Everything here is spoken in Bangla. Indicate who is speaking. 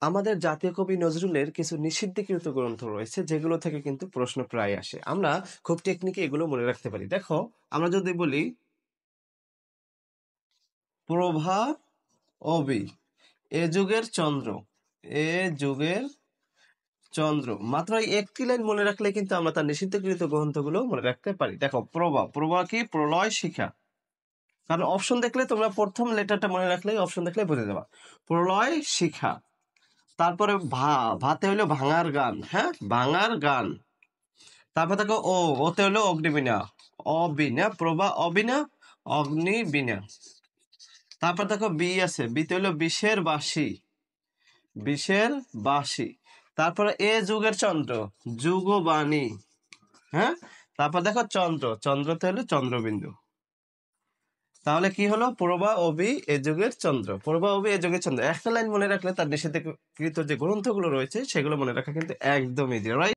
Speaker 1: আমাদের জাতীয় কবি নজরুলের কিছু নিষিদ্ধকৃত গ্রন্থ রয়েছে যেগুলো থেকে কিন্তু প্রশ্ন প্রায় আসে। আমরা খুব টেকনিকে এগুলো মনে রাখতে পারি। দেখো, আমরা যদি বলি প্রভা অবি, এ যুগের চন্দ্র, এ যুগের চন্দ্র, মাত্র এই একটি লাইন মনে রাখলে কিন্তু আমরা তার নিষিদ্ধকৃত গ্রন্থগুলো মনে রাখতে পারি। দেখো, প্রভা, প্রভা কি? প্রলয় শিখা। কারণ অপশন দেখলে তোমরা প্রথম লেটারটা মনে রাখলে অপশন দেখলে বুঝে যাবা। প্রলয় শিখা। তারপরে ভাতে হইলো ভাঙার গান, হ্যাঁ, ভাঙার গান। তারপর দেখো ওতে হলো অগ্নিবীণা, অবিনা, প্রভা অবিনা, অগ্নিবীণা। তারপর দেখো বি আছে, বিতে হলো বিষের বাসি, বিষের বাসি। তারপরে এ যুগের চন্দ্র, যুগবাণী, হ্যাঁ। তারপর দেখো চন্দ্র, চন্দ্রতে হলো চন্দ্রবিন্দু। তাহলে কি হলো? প্রভা অবি এ যুগের চন্দ্র, প্রভা অবি এ যুগের চন্দ্র। একটা লাইন মনে রাখলে তার নিষেধকৃত যে গ্রন্থগুলো রয়েছে সেগুলো মনে রাখা কিন্তু একদমই ইজি, রাইট?